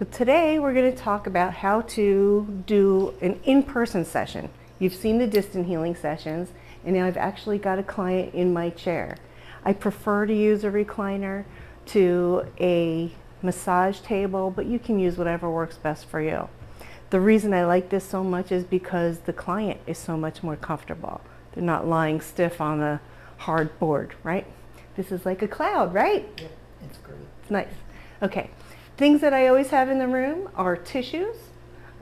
But today we're going to talk about how to do an in-person session. You've seen the distant healing sessions, and now I've actually got a client in my chair. I prefer to use a recliner to a massage table, but you can use whatever works best for you. The reason I like this so much is because the client is so much more comfortable. They're not lying stiff on a hard board, right? This is like a cloud, right? Yeah, it's great. It's nice. Okay. Things that I always have in the room are tissues.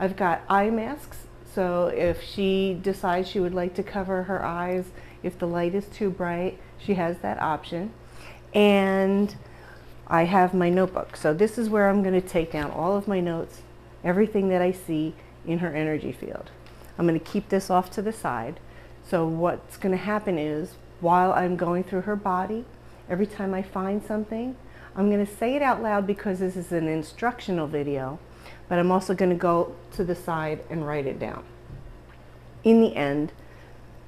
I've got eye masks, so if she decides she would like to cover her eyes, if the light is too bright, she has that option. And I have my notebook. So this is where I'm going to take down all of my notes, everything that I see in her energy field. I'm going to keep this off to the side. So what's going to happen is, while I'm going through her body, every time I find something, I'm going to say it out loud because this is an instructional video, but I'm also going to go to the side and write it down. In the end,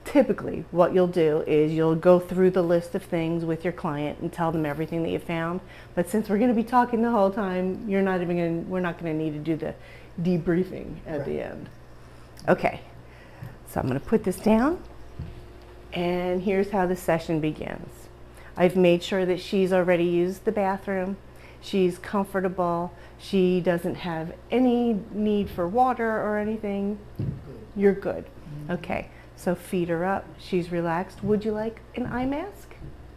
typically what you'll do is you'll go through the list of things with your client and tell them everything that you found. But since we're going to be talking the whole time, we're not going to need to do the debriefing at the end. Okay, so I'm going to put this down, and here's how the session begins. I've made sure that she's already used the bathroom. She's comfortable. She doesn't have any need for water or anything. You're good. Okay, so feet are up. She's relaxed. Would you like an eye mask?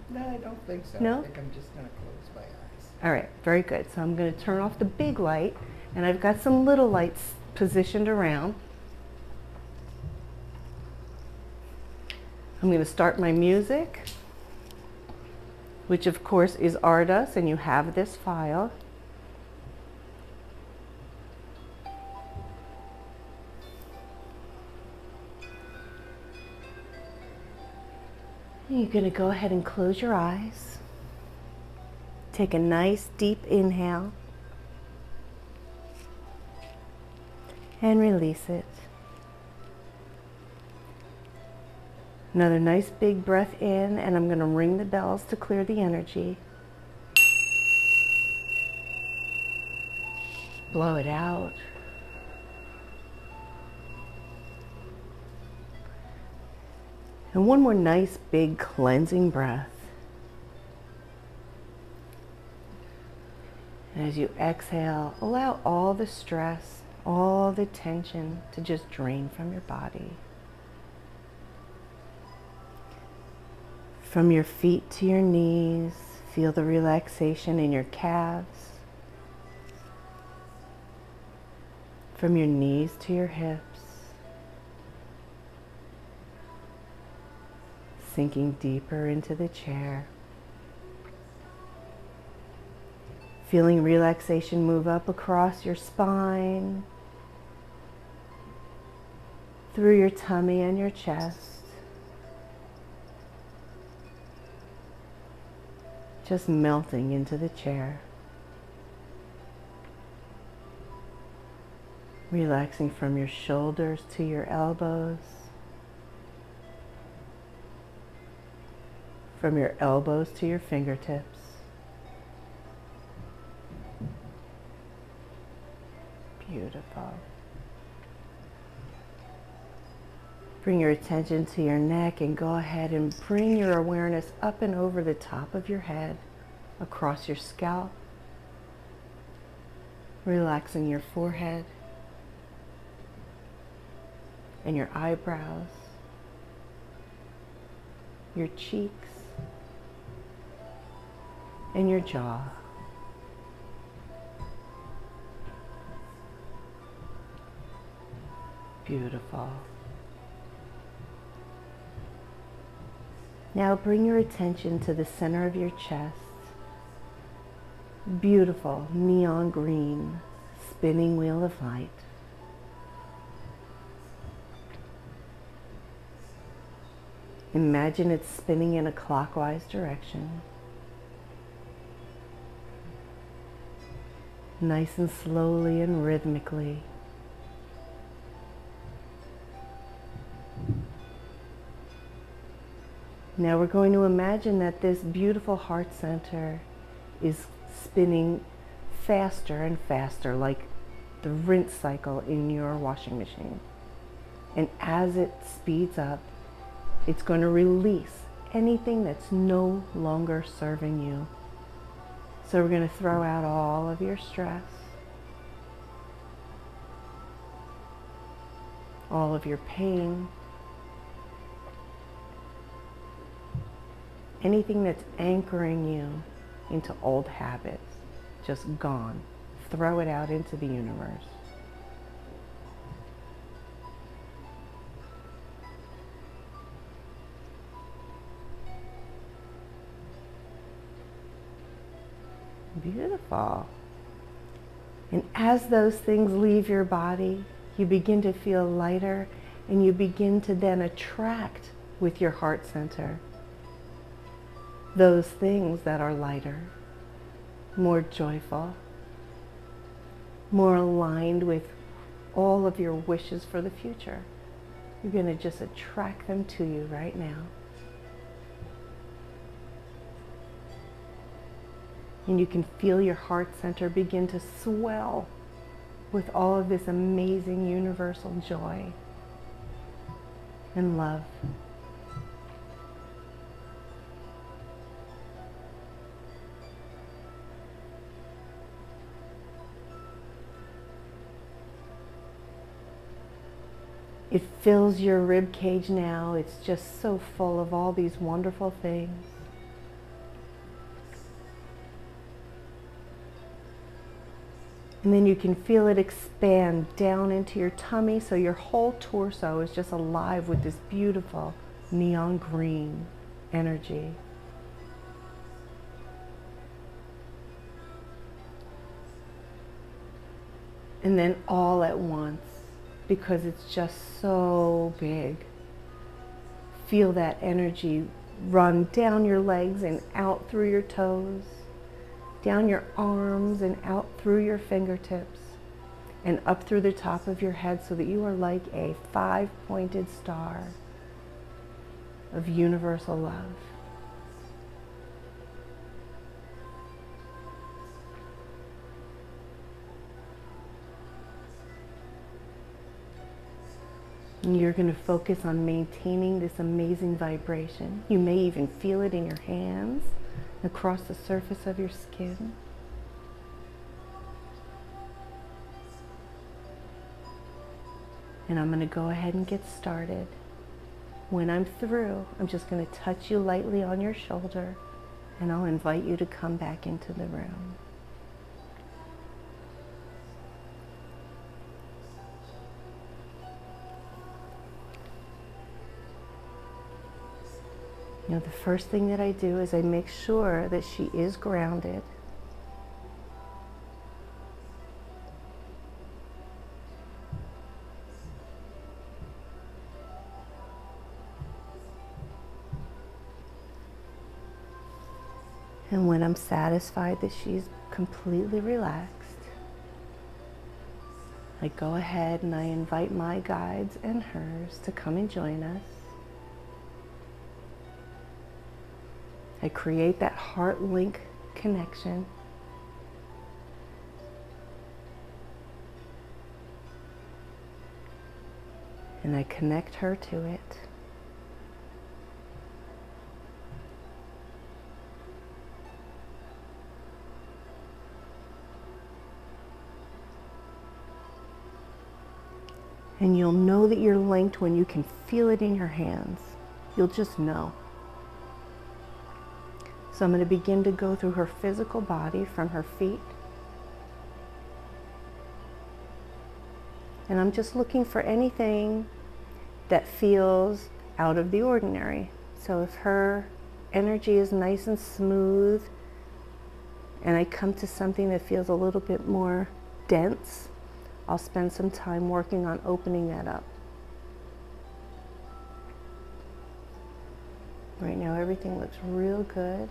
No, I don't think so. No? I think I'm just going to close my eyes. All right, very good. So I'm going to turn off the big light, and I've got some little lights positioned around. I'm going to start my music, which of course is Ardus, and you have this file. You're going to go ahead and close your eyes. Take a nice deep inhale and release it. Another nice big breath in, and I'm going to ring the bells to clear the energy. Blow it out. And one more nice big cleansing breath. And as you exhale, allow all the stress, all the tension to just drain from your body. From your feet to your knees, feel the relaxation in your calves. From your knees to your hips. Sinking deeper into the chair. Feeling relaxation move up across your spine, through your tummy and your chest. Just melting into the chair. Relaxing from your shoulders to your elbows. From your elbows to your fingertips. Beautiful. Bring your attention to your neck and go ahead and bring your awareness up and over the top of your head, across your scalp, relaxing your forehead and your eyebrows, your cheeks, and your jaw. Beautiful. Now bring your attention to the center of your chest. Beautiful neon green spinning wheel of light. Imagine it's spinning in a clockwise direction. Nice and slowly and rhythmically. Now we're going to imagine that this beautiful heart center is spinning faster and faster, like the rinse cycle in your washing machine. And as it speeds up, it's going to release anything that's no longer serving you. So we're going to throw out all of your stress, all of your pain, anything that's anchoring you into old habits, just gone. Throw it out into the universe. Beautiful. And as those things leave your body, you begin to feel lighter, and you begin to then attract with your heart center those things that are lighter, more joyful, more aligned with all of your wishes for the future. You're going to just attract them to you right now. And you can feel your heart center begin to swell with all of this amazing universal joy and love. It fills your rib cage now. It's just so full of all these wonderful things. And then you can feel it expand down into your tummy, so your whole torso is just alive with this beautiful neon green energy. And then all at once, because it's just so big, feel that energy run down your legs and out through your toes, down your arms and out through your fingertips, and up through the top of your head, so that you are like a 5-pointed star of universal love. And you're going to focus on maintaining this amazing vibration. You may even feel it in your hands, across the surface of your skin. And I'm going to go ahead and get started. When I'm through, I'm just going to touch you lightly on your shoulder, and I'll invite you to come back into the room. You know, the first thing that I do is I make sure that she is grounded. And when I'm satisfied that she's completely relaxed, I go ahead and I invite my guides and hers to come and join us. I create that heart link connection. And I connect her to it. And you'll know that you're linked when you can feel it in your hands. You'll just know. So I'm going to begin to go through her physical body from her feet. And I'm just looking for anything that feels out of the ordinary. So if her energy is nice and smooth, and I come to something that feels a little bit more dense, I'll spend some time working on opening that up. Right now everything looks real good.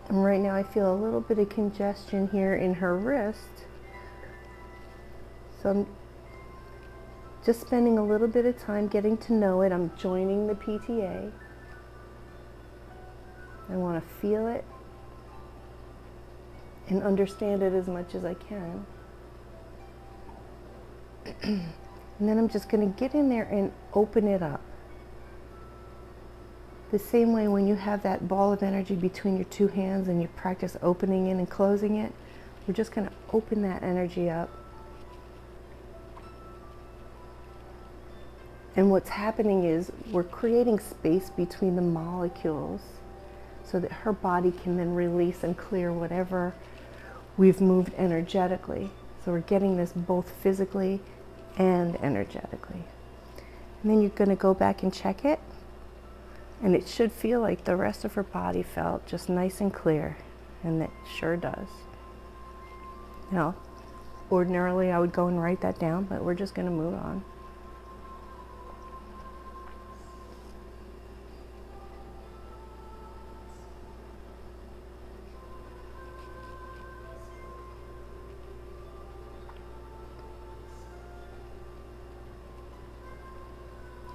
And right now I feel a little bit of congestion here in her wrist. So I'm just spending a little bit of time getting to know it. I'm joining the PTA. I want to feel it and understand it as much as I can. And then I'm just going to get in there and open it up. The same way when you have that ball of energy between your two hands and you practice opening it and closing it, we're just going to open that energy up. And what's happening is we're creating space between the molecules so that her body can then release and clear whatever we've moved energetically. So we're getting this both physically and energetically. And then you're going to go back and check it. And it should feel like the rest of her body felt, just nice and clear. And it sure does. Now, ordinarily I would go and write that down, but we're just going to move on.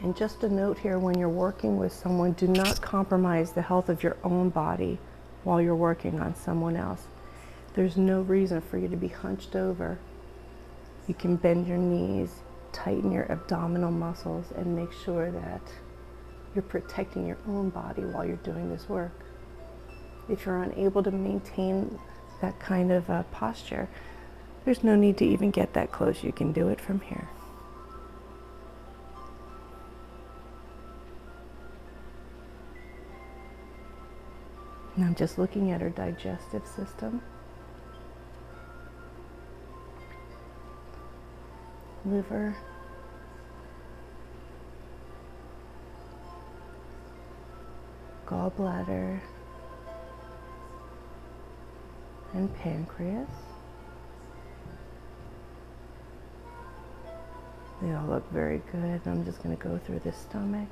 And just a note here, when you're working with someone, do not compromise the health of your own body while you're working on someone else. There's no reason for you to be hunched over. You can bend your knees, tighten your abdominal muscles, and make sure that you're protecting your own body while you're doing this work. If you're unable to maintain that kind of posture, there's no need to even get that close. You can do it from here. And I'm just looking at her digestive system, liver, gallbladder, and pancreas. They all look very good. I'm just going to go through the stomach,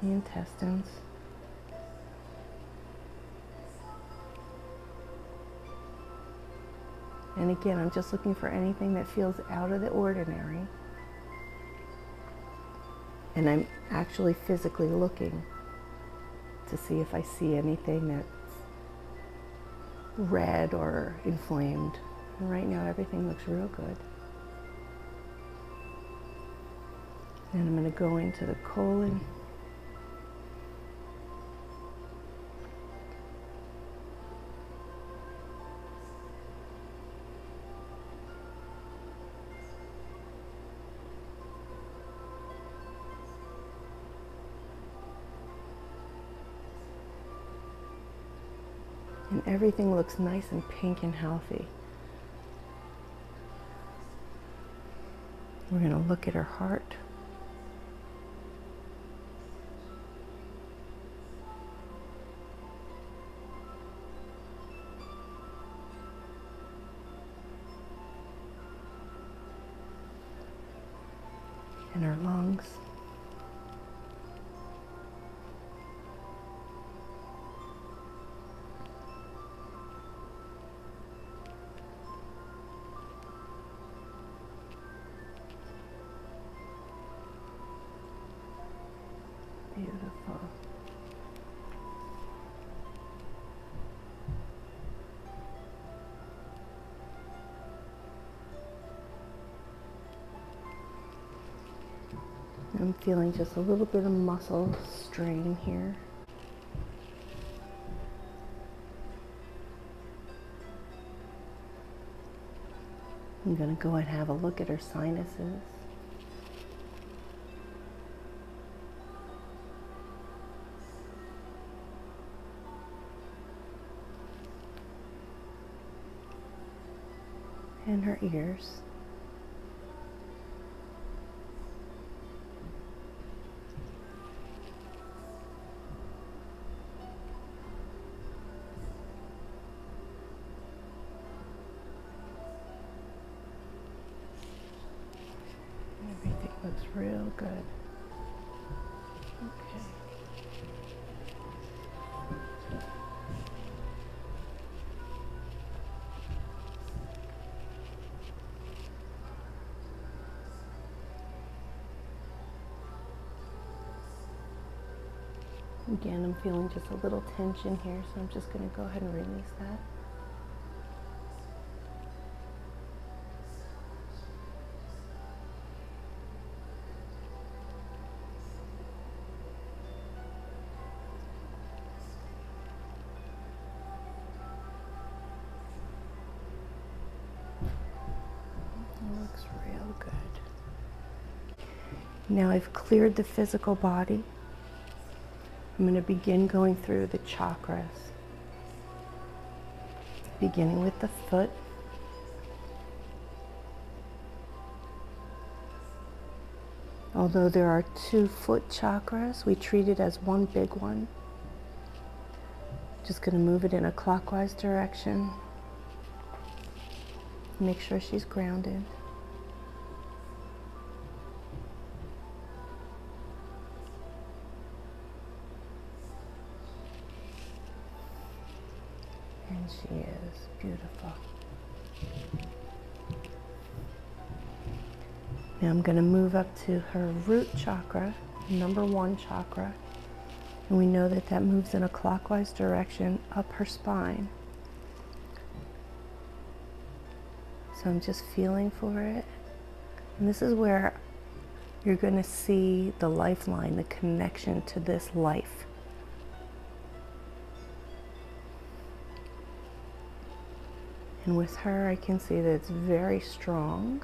the intestines, and again, I'm just looking for anything that feels out of the ordinary. And I'm actually physically looking to see if I see anything that's red or inflamed. And right now, everything looks real good. And I'm going to go into the colon. And everything looks nice and pink and healthy. We're going to look at her heart. And her lungs. Beautiful. I'm feeling just a little bit of muscle strain here. I'm going to go and have a look at her sinuses. And her ears. Everything looks real good. Okay. Again, I'm feeling just a little tension here, so I'm just going to go ahead and release that. It looks real good. Now I've cleared the physical body. I'm going to begin going through the chakras, beginning with the foot. Although there are 2 foot chakras, we treat it as one big one. Just going to move it in a clockwise direction. Make sure she's grounded. And she is beautiful. Now I'm going to move up to her root chakra, number 1 chakra. And we know that that moves in a clockwise direction up her spine. So I'm just feeling for it. And this is where you're going to see the lifeline, the connection to this life. And with her, I can see that it's very strong.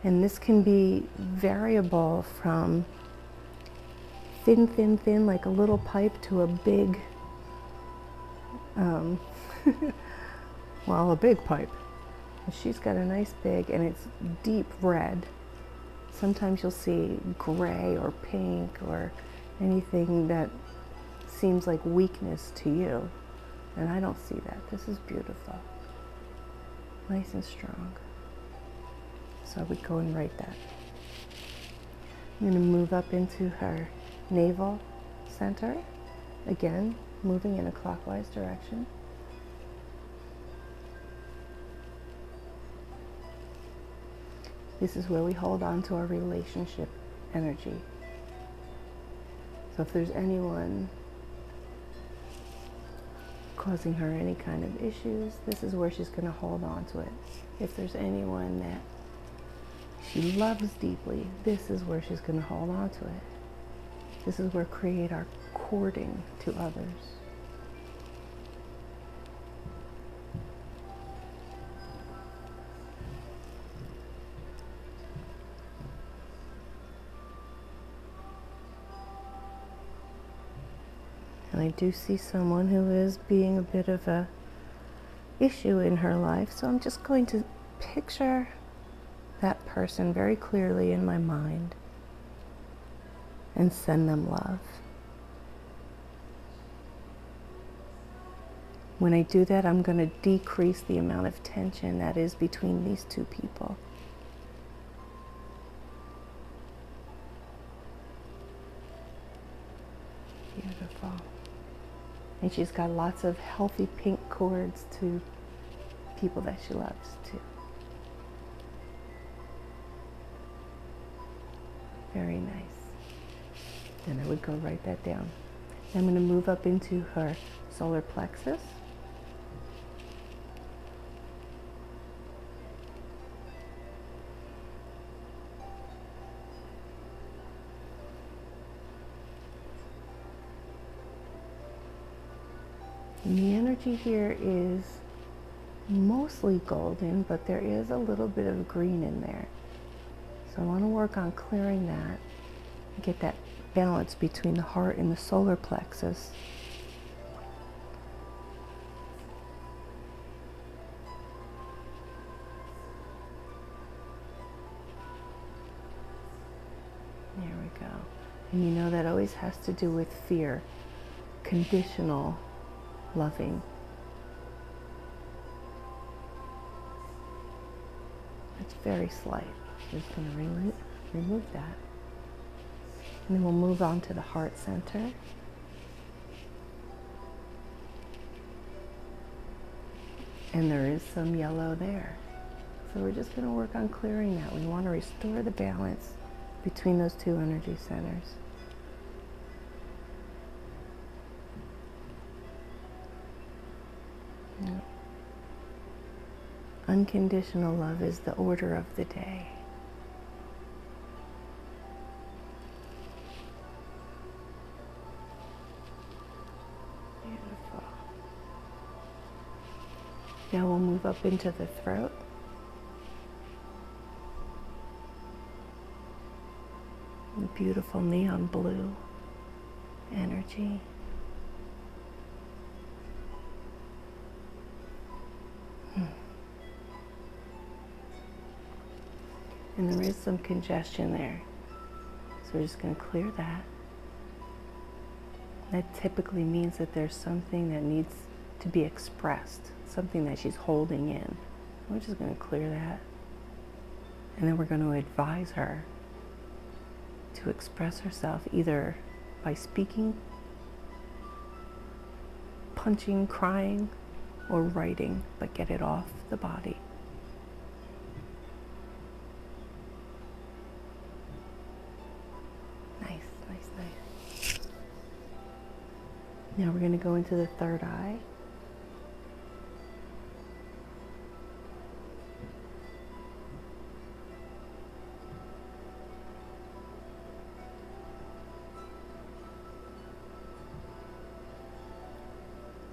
And this can be variable from thin, like a little pipe, to a big, well, a big pipe. And she's got a nice big, and it's deep red. Sometimes you'll see gray or pink or anything that seems like weakness to you. And I don't see that. This is beautiful. Nice and strong. So I would go and write that. I'm going to move up into her navel center. Again, moving in a clockwise direction. This is where we hold on to our relationship energy. So if there's anyone causing her any kind of issues, this is where she's going to hold on to it. If there's anyone that she loves deeply, this is where she's going to hold on to it. This is where create our courting to others. And I do see someone who is being a bit of a issue in her life, so I'm just going to picture that person very clearly in my mind and send them love. When I do that, I'm going to decrease the amount of tension that is between these 2 people. Beautiful. And she's got lots of healthy pink cords to people that she loves too. Very nice. Then I would go write that down. I'm going to move up into her solar plexus. And the energy here is mostly golden, but there is a little bit of green in there. So I want to work on clearing that, get that balance between the heart and the solar plexus. There we go. And you know that always has to do with fear, conditional loving. It's very slight. Just going to remove that. And then we'll move on to the heart center. And there is some yellow there. So we're just going to work on clearing that. We want to restore the balance between those two energy centers. Yeah. Unconditional love is the order of the day. Beautiful. Now we'll move up into the throat. The beautiful neon blue energy. And there is some congestion there. So we're just going to clear that. That typically means that there's something that needs to be expressed, something that she's holding in. We're just going to clear that. And then we're going to advise her to express herself either by speaking, punching, crying, or writing, but get it off the body. Nice, nice, nice. Now we're going to go into the third eye.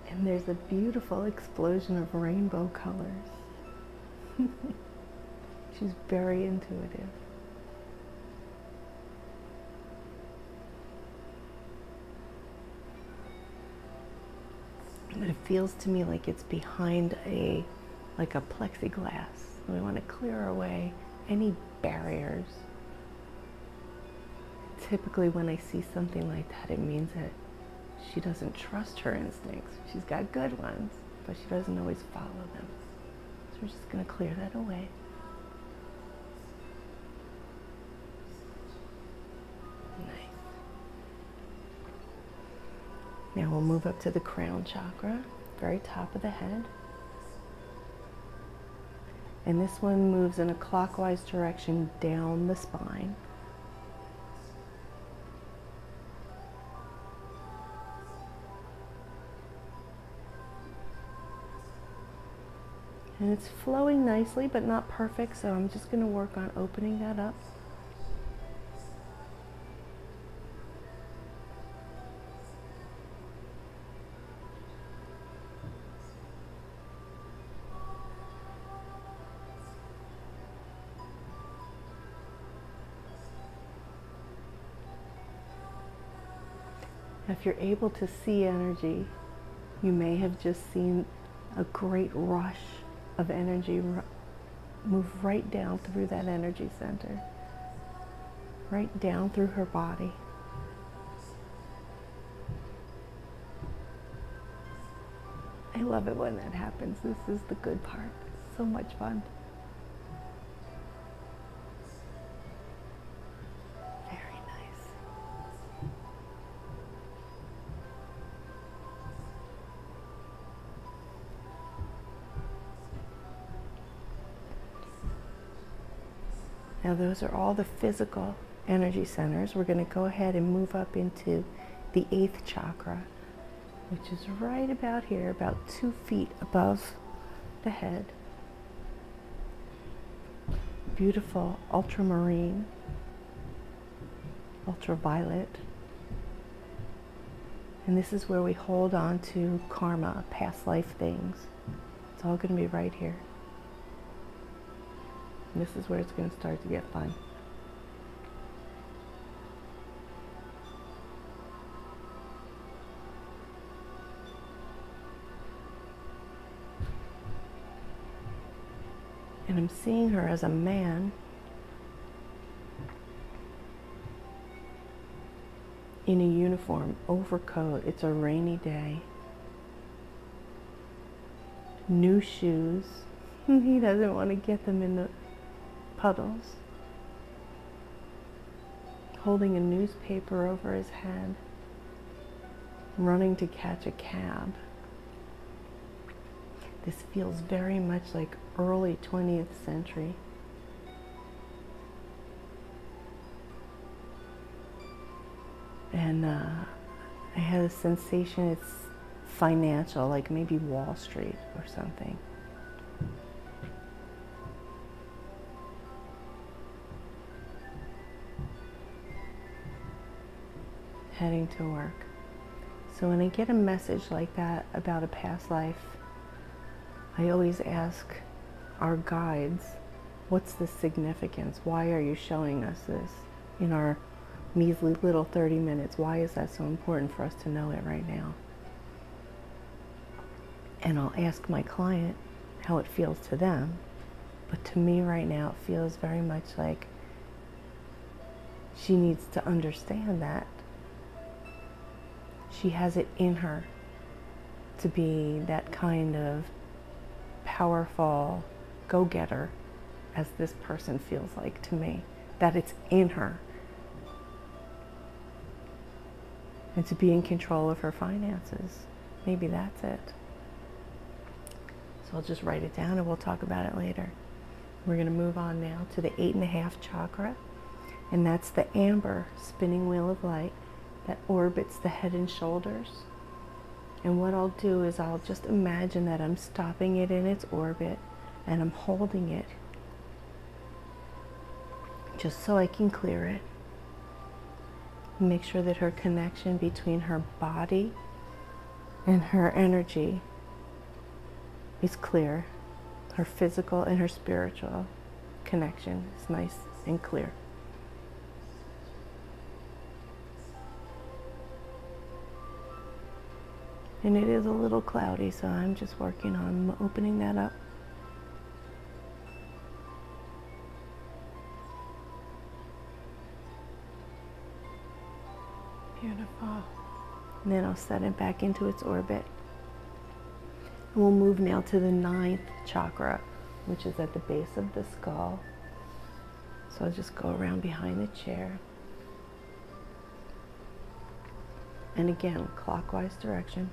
And there's a beautiful explosion of rainbow colors. She's very intuitive. But it feels to me like it's behind like a plexiglass. We want to clear away any barriers. Typically when I see something like that, it means that she doesn't trust her instincts. She's got good ones, but she doesn't always follow them. So we're just going to clear that away. Nice. Now we'll move up to the crown chakra, very top of the head. And this one moves in a clockwise direction down the spine. And it's flowing nicely, but not perfect, so I'm just going to work on opening that up. If you're able to see energy, you may have just seen a great rush of energy move right down through that energy center, right down through her body. I love it when that happens. This is the good part. It's so much fun. Very nice. Now those are all the physical energy centers. We're going to go ahead and move up into the 8th chakra, which is right about here, about 2 feet above the head. Beautiful ultramarine, ultraviolet. And this is where we hold on to karma, past life things. It's all going to be right here. And this is where it's going to start to get fun. And I'm seeing her as a man in a uniform, overcoat. It's a rainy day. New shoes. He doesn't want to get them in the puddles. Holding a newspaper over his head. Running to catch a cab. This feels very much like early 20th century. And I had a sensation it's financial, like maybe Wall Street or something. Heading to work. So when I get a message like that about a past life, I always ask our guides, what's the significance? Why are you showing us this in our measly little 30 minutes? Why is that so important for us to know it right now? And I'll ask my client how it feels to them. But to me right now, it feels very much like she needs to understand that she has it in her to be that kind of powerful go-getter, as this person feels like to me, that it's in her. And to be in control of her finances. Maybe that's it. So I'll just write it down and we'll talk about it later. We're going to move on now to the 8.5 chakra. And that's the amber spinning wheel of light that orbits the head and shoulders. And what I'll do is I'll just imagine that I'm stopping it in its orbit and I'm holding it just so I can clear it. Make sure that her connection between her body and her energy is clear. Her physical and her spiritual connection is nice and clear. And it is a little cloudy, so I'm just working on opening that up. Beautiful. And then I'll set it back into its orbit. And we'll move now to the 9th chakra, which is at the base of the skull. So I'll just go around behind the chair. And again, clockwise direction.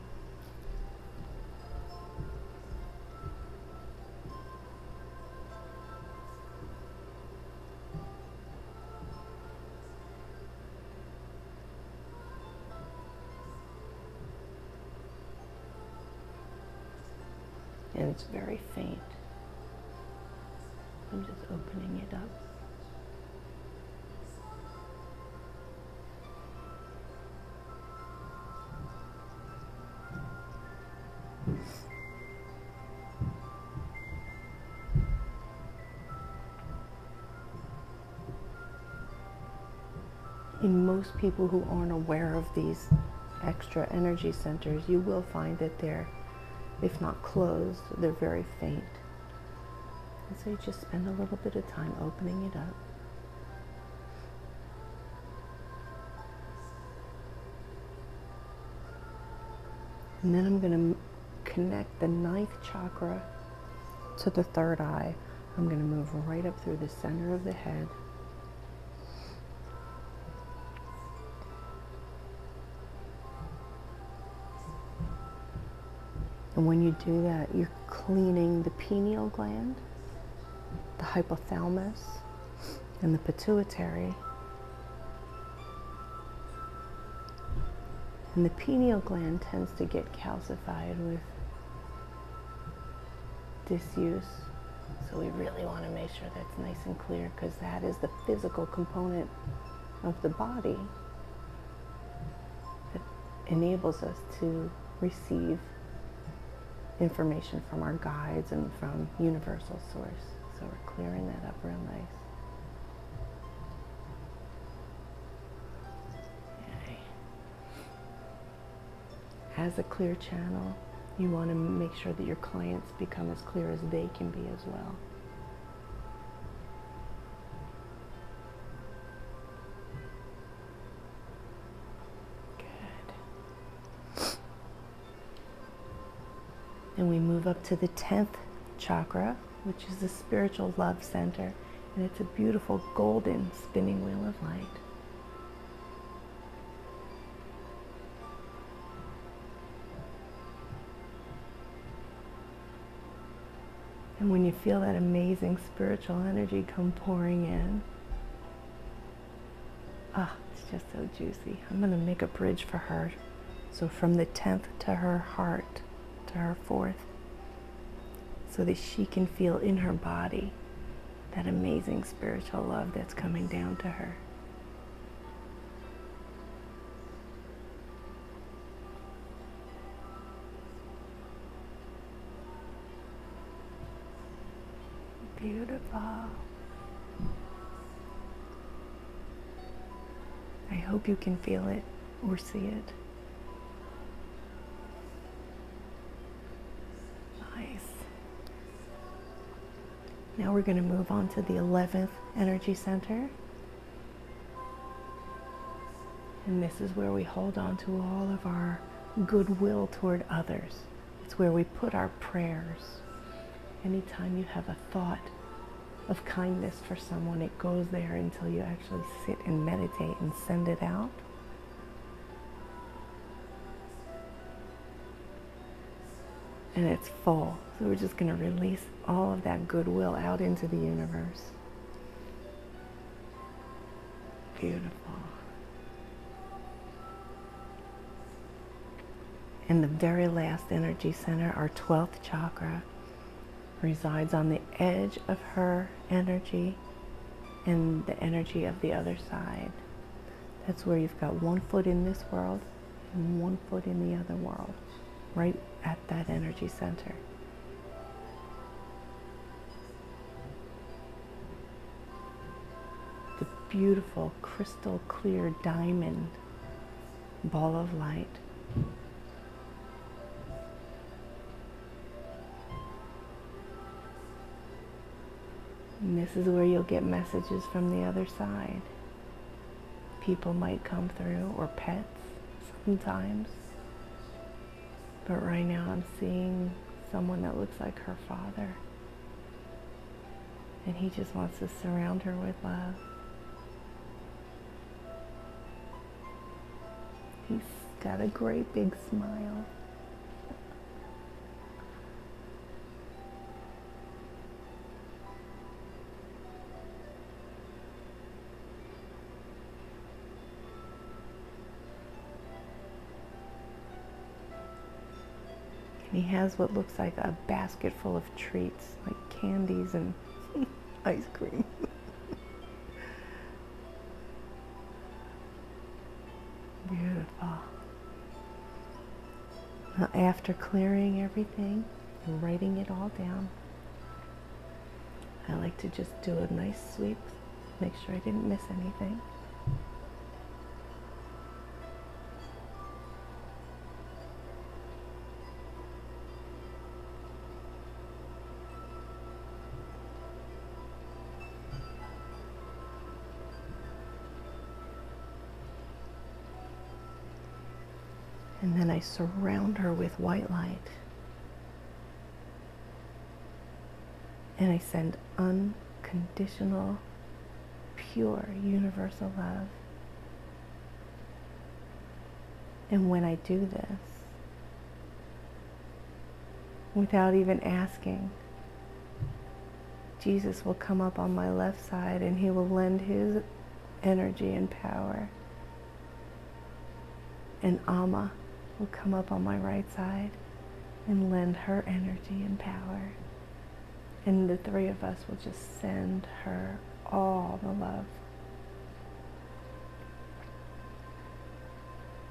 And it's very faint. I'm just opening it up. In most people who aren't aware of these extra energy centers, you will find that they're, if not closed, they're very faint. And so you just spend a little bit of time opening it up. And then I'm going to connect the 9th chakra to the 3rd eye. I'm going to move right up through the center of the head. And when you do that, you're cleaning the pineal gland, the hypothalamus, and the pituitary. And the pineal gland tends to get calcified with disuse. So we really want to make sure that's nice and clear, because that is the physical component of the body that enables us to receive information from our guides and from universal source. So we're clearing that up real nice. Okay. As a clear channel, you want to make sure that your clients become as clear as they can be as well. And we move up to the 10th chakra, which is the spiritual love center. And it's a beautiful golden spinning wheel of light. And when you feel that amazing spiritual energy come pouring in, it's just so juicy. I'm going to make a bridge for her. So from the 10th to her heart, to her 4th, so that she can feel in her body that amazing spiritual love that's coming down to her. Beautiful. I hope you can feel it or see it. Nice. Now we're going to move on to the 11th energy center. And this is where we hold on to all of our goodwill toward others. It's where we put our prayers. Anytime you have a thought of kindness for someone, it goes there until you actually sit and meditate and send it out. And it's full. So we're just going to release all of that goodwill out into the universe. Beautiful. And the very last energy center, our 12th chakra, resides on the edge of her energy and the energy of the other side. That's where you've got one foot in this world and one foot in the other world, right at that energy center. The beautiful crystal clear diamond ball of light. And this is where you'll get messages from the other side. People might come through, or pets sometimes. But right now I'm seeing someone that looks like her father. And he just wants to surround her with love. He's got a great big smile. He has what looks like a basket full of treats, like candies and ice cream. Beautiful. Now, after clearing everything and writing it all down, I like to just do a nice sweep, make sure I didn't miss anything. And then I surround her with white light. And I send unconditional, pure, universal love. And when I do this, without even asking, Jesus will come up on my left side and he will lend his energy and power. And Amma will come up on my right side and lend her energy and power. And the three of us will just send her all the love.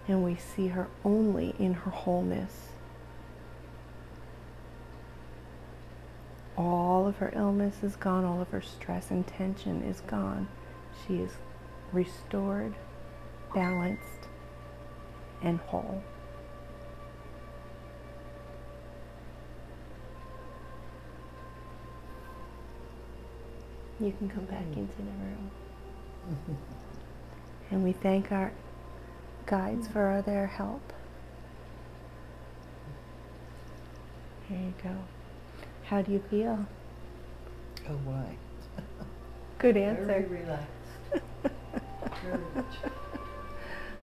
And we see her only in her wholeness. All of her illness is gone, all of her stress and tension is gone. She is restored, balanced, and whole. You can come back into the room. And we thank our guides for their help. Here you go. How do you feel? Oh, why? Good answer. Very relaxed. Very much.